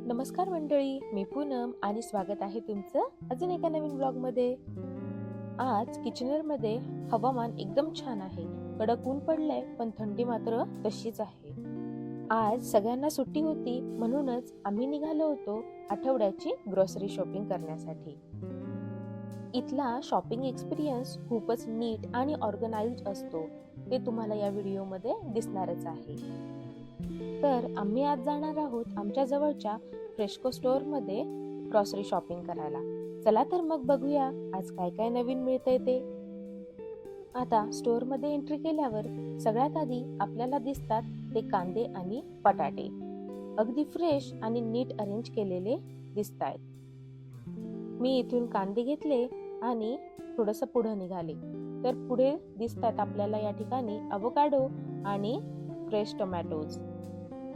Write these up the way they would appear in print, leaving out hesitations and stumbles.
नमस्कार मंडळी, मी पूनम आणि स्वागत आहे तुमचं अजून एका नवीन ब्लॉगमध्ये. आज किचनरमध्ये हवामान एकदम छान आहे. कडक ऊन पडलंय पण थंडी मात्र तशीच आहे. आज सगळ्यांना सुट्टी होती म्हणूनच आम्ही निघालो होतो आठवड्याची ग्रोसरी शॉपिंग करण्यासाठी. इथला शॉपिंग एक्सपिरियन्स खूपच नीट आणि ऑर्गनाइज्ड असतो. ते तुम्हाला या व्हिडिओमध्ये दिसणारच आहे. तर आम्ही आज जाणार आहोत आमच्या जवळच्या फ्रेशको स्टोअर मध्ये ग्रॉसरी शॉपिंग करायला. चला तर मग बघूया आज काय काय नवीन मिळतंय ते. आता स्टोअर मध्ये एंट्री केल्यावर सगळ्यात आधी आपल्याला दिसतात ते कांदे आणि बटाटे. अगदी फ्रेश आणि नीट अरेंज केलेले दिसतायत. मी इथून कांदे घेतले आणि थोडस पुढे निघाले तर पुढे दिसतात आपल्याला या ठिकाणी अवोकाडो आणि फ्रेश टोमॅटोज.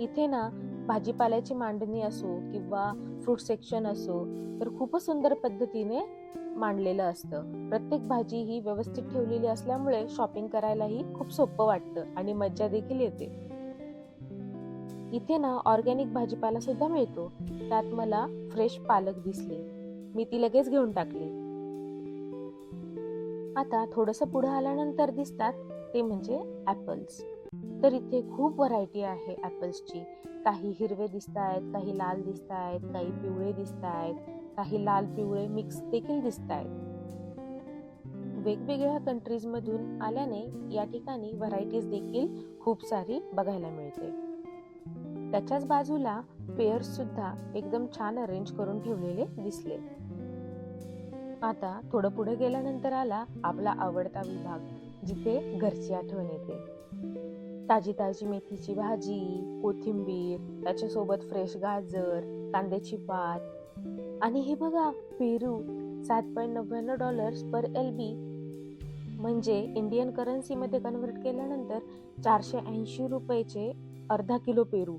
इथे ना भाजीपाल्याची मांडणी असो किंवा फ्रूट सेक्शन असो तर खूपच सुंदर पद्धतीने मांडलेलं असतं. प्रत्येक भाजी ही व्यवस्थित ठेवलेली असल्यामुळे शॉपिंग करायलाही खूप सोपं वाटतं आणि मज्जा देखील येते. इथे ना ऑर्गॅनिक भाजीपाला सुद्धा मिळतो. त्यात मला फ्रेश पालक दिसली, मी ती लगेच घेऊन टाकली. आता थोडस पुढे आल्यानंतर दिसतात ते म्हणजे ऍपल्स. तर इथे खूप व्हरायटी आहे ऍपल्सची. काही हिरवे दिसतायत, काही लाल दिसतायत, काही पिवळे दिसतायत, काही लाल पिवळे मिक्स देखील दिसतायत. वेगवेगळ्या कंट्रीज मधून आल्याने या ठिकाणी व्हरायटीज देखील खूप सारी बघायला मिळते. त्याच्याच बाजूला पेअर्स सुद्धा एकदम छान अरेंज करून ठेवलेले दिसले. आता थोडं पुढे गेल्यानंतर आला आपला आवडता विभाग, जिथे घरची आठवण येते. ताजी ताजी मेथीची भाजी, कोथिंबीर, त्याच्यासोबत फ्रेश गाजर, कांद्याची पात आणि हे बघा पेरू. $7.99 पर LB म्हणजे इंडियन करन्सी मध्ये कन्वर्ट केल्यानंतर 480 रुपयाचे अर्धा किलो पेरू.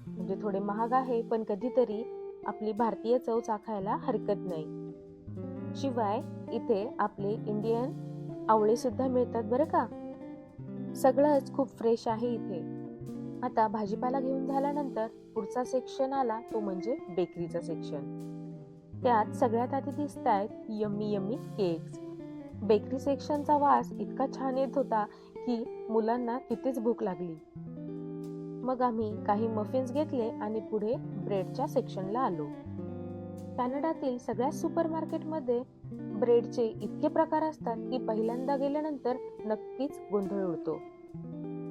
म्हणजे थोडे महाग आहे पण कधीतरी आपली भारतीय चव चाखायला हरकत नाही. शिवाय इथे आपले इंडियन आवळे सुद्धा मिळतात बरं का. सगळंच खूप फ्रेश आहे इथे. आता भाजीपाला घेऊन झाल्यानंतर पुढचा सेक्शन आला तो म्हणजे बेकरीचा सेक्शन. त्यात सगळ्यात आधी दिसतायत यम्मी यम्मी केक्स. बेकरी सेक्शनचा वास इतका छान येत होता की मुलांना तिथेच भूक लागली. मग आम्ही काही मफिन्स घेतले आणि पुढे ब्रेडच्या सेक्शनला आलो. कॅनडातील सगळ्या सुपर मार्केटमध्ये ब्रेडचे इतके प्रकार असतात की पहिल्यांदा गेल्यानंतर नक्कीच गोंधळ उडतो.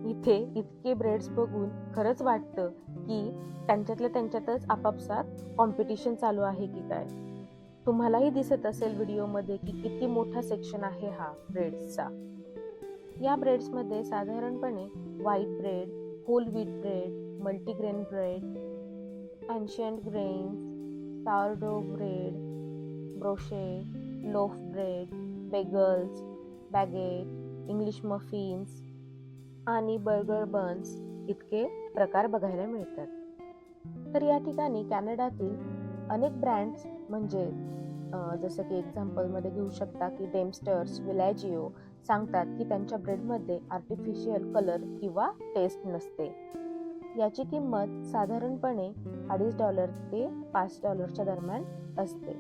इथे इतके ब्रेड्स बघून खरंच वाटतं की त्यांच्यातच आपापसात कॉम्पिटिशन चालू आहे की काय. तुम्हालाही दिसत असेल व्हिडिओमध्ये की किती मोठा सेक्शन आहे हा ब्रेड्सचा. या ब्रेड्समध्ये साधारणपणे white bread, whole wheat bread, multigrain bread, ancient grains, sourdough bread, brioche, loaf bread, bagels, baguette, English muffins आणि बर्गर बन्स इतके प्रकार बघायला मिळतात. तर या ठिकाणी कॅनडातील अनेक ब्रँड्स म्हणजे जसं की एक्झाम्पलमध्ये घेऊ शकता की डेमस्टर्स, विलॅजिओ सांगतात की त्यांच्या ब्रेडमध्ये आर्टिफिशियल कलर किंवा टेस्ट नसते. याची किंमत साधारणपणे $2.5 ते $5 दरम्यान असते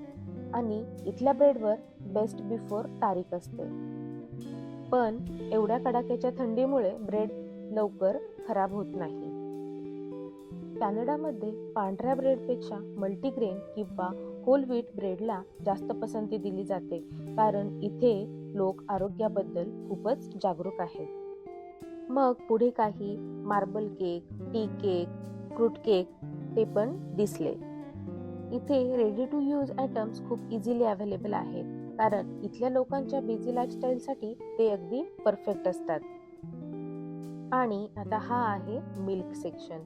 आणि इथल्या ब्रेडवर बेस्ट बिफोर तारीख असते. पण एवढ्या कडाक्याच्या थंडीमुळे ब्रेड लवकर खराब होत नाही. कॅनडामध्ये पांढऱ्या ब्रेडपेक्षा मल्टीग्रेन किंवा होल व्हीट ब्रेडला जास्त पसंती दिली जाते, कारण इथे लोक आरोग्याबद्दल खूपच जागरूक आहेत. मग पुढे काही marble cake, tea cake, fruit cake ते पण दिसले. इथे रेडी टू यूज आयटम्स खूप इझिली अवेलेबल आहेत, कारण इथल्या लोकांच्या बिझी लाईफस्टाईलसाठी ते अगदी परफेक्ट असतात. आणि आता हा आहे मिल्क सेक्शन.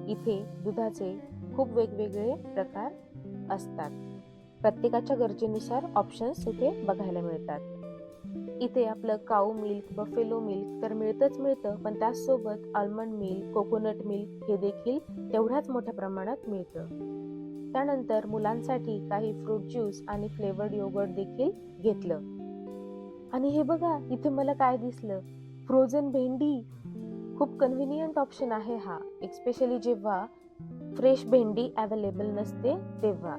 इथे दुधाचे खूप वेगवेगळे प्रकार असतात. प्रत्येकाच्या गरजेनुसार ऑप्शन्स इथे बघायला मिळतात. इथे आपलं काऊ मिल्क, बफेलो मिल्क तर मिळतं, पण त्याचसोबत आल्मंड मिल्क, कोकोनट मिल्क हे देखील तेवढ्याच मोठ्या प्रमाणात मिळतं. त्यानंतर मुलांसाठी काही फ्रूट ज्यूस आणि फ्लेवर्ड योगर्ट देखील घेतलं. आणि हे बघा इथे मला काय दिसलं, फ्रोझन भेंडी. खूप कन्व्हिनियंट ऑप्शन आहे हा, एस्पेशली जेव्हा फ्रेश भेंडी अवेलेबल नसते तेव्हा.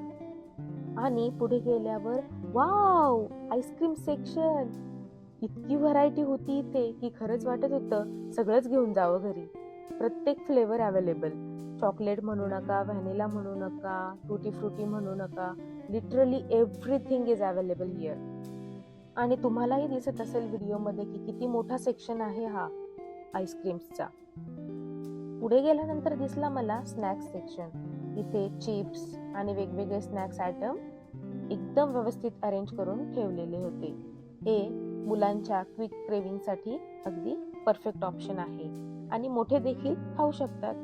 आणि पुढे गेल्यावर वाव, आईस्क्रीम सेक्शन. इतकी व्हरायटी होती इथे की खरंच वाटत होतं सगळंच घेऊन जावं घरी. प्रत्येक फ्लेवर अवेलेबल. चॉकलेट म्हणू नका, व्हॅनिला म्हणू नका, टुटी फ्रुटी म्हणू नका, literally everything is available here. आणि तुम्हालाही दिसत असेल व्हिडिओमध्ये की किती मोठा सेक्शन आहे हा आईस्क्रीम्सचा. पुढे गेल्यानंतर दिसला मला स्नॅक्स सेक्शन. इथे चिप्स आणि वेगवेगळे स्नॅक्स आयटम एकदम व्यवस्थित अरेंज करून ठेवलेले होते. हे मुलांच्या क्विक क्रेविंगसाठी अगदी परफेक्ट ऑप्शन आहे आणि मोठे देखील खाऊ शकतात.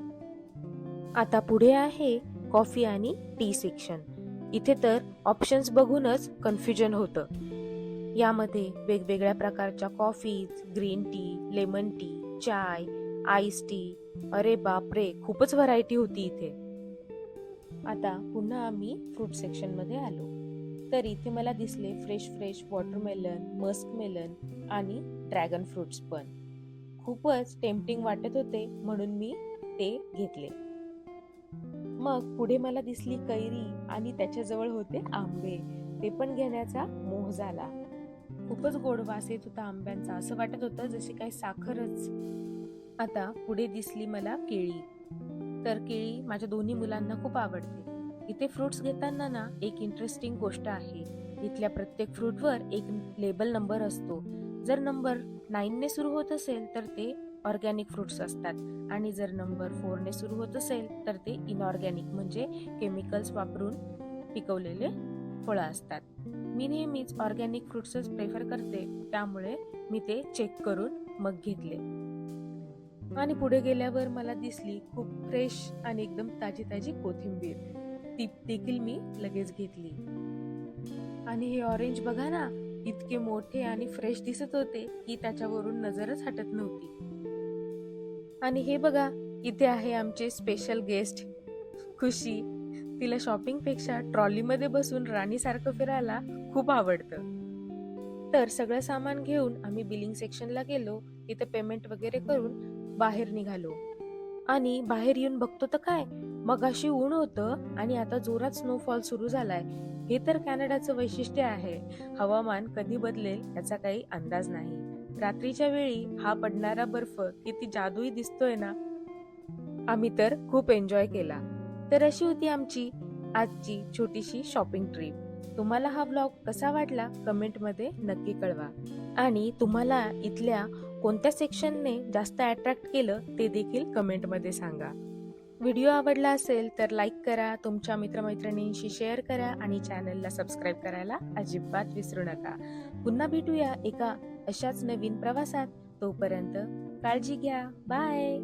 आता पुढे आहे कॉफी आणि टी सेक्शन. इथे तर ऑप्शन्स बघूनच कन्फ्युजन होतं. यामध्ये वेगवेगळ्या प्रकारच्या coffees, green tea, lemon tea, चाय, आईस टी. अरे बापरे, खूपच व्हरायटी होती इथे. आता पुन्हा आम्ही फ्रूट सेक्शन मध्ये आलो. तर इथे मला दिसले फ्रेश वॉटरमेलन, मस्कमेलन आणि ड्रॅगन फ्रुट्स पण. खूपच टेम्पटिंग वाटत होते म्हणून मी ते घेतले. मग पुढे मला दिसली कैरी आणि त्याच्याजवळ होते आंबे. ते पण घेण्याचा मोह झाला. खूपच गोड वास येत होता आंब्यांचा, असं वाटत होतं जसे काही साखरच. आता पुढे दिसली मला केळी. तर केळी माझ्या दोन्ही मुलांना खूप आवडते. इथे फ्रुट्स घेताना ना एक इंटरेस्टिंग गोष्ट आहे. इथल्या प्रत्येक फ्रूटवर एक लेबल नंबर असतो. जर नंबर 9 ने सुरू होत असेल तर ते ऑर्गॅनिक फ्रुट्स असतात आणि जर नंबर 4 ने सुरू होत असेल तर ते इनऑर्गॅनिक म्हणजे केमिकल्स वापरून पिकवलेले फळं असतात. मी नेहमीच ऑर्गॅनिक फ्रुट्सच प्रेफर करते, त्यामुळे मी ते चेक करून मग घेतले. आणि पुढे गेल्यावर मला दिसली खूप फ्रेश आणि एकदम ताजी ताजी कोथिंबीर. ती देखील मी लगेच घेतली. आणि हे ऑरेंज बघा ना, इतके मोठे आणि फ्रेश दिसत होते की त्याच्यावरून नजरच हटत नव्हती. आणि हे बघा, इथे आहे आमचे स्पेशल गेस्ट खुशी. तिला शॉपिंग पेक्षा ट्रॉलीमध्ये बसून राणीसारखं फिरायला खूप आवडतं. तर सगळं सामान घेऊन आम्ही बिलिंग सेक्शनला गेलो. तिथे पेमेंट वगैरे करून बाहेर निघालो. आणि बाहेर येऊन बघतो तर काय, मगाशी ऊन होतं आणि आता जोरात स्नोफॉल सुरू झालाय. हे तर कॅनडाचं वैशिष्ट्य आहे. हवामान कधी बदलेल याचा काही अंदाज नाही. रात्रीच्या वेळी हा पडणारा बर्फ किती जादुई दिसतोय ना. आम्ही तर खूप एन्जॉय केला. तर अशी होती आमची आजची छोटीशी शॉपिंग ट्रिप. तुम्हाला हा व्लॉग कसा वाटला कमेंटमध्ये नक्की कळवा. आणि तुम्हाला इथल्या कोणत्या सेक्शनने जास्त अट्रॅक्ट केलं ते देखील कमेंटमध्ये सांगा. व्हिडिओ आवडला असेल तर लाईक करा, तुमच्या मित्रमैत्रिणींशी शेअर करा आणि चॅनलला सबस्क्राईब करायला अजिबात विसरू नका. पुन्हा भेटूया एका अशाच नवीन प्रवासात. तोपर्यंत काळजी घ्या. बाय.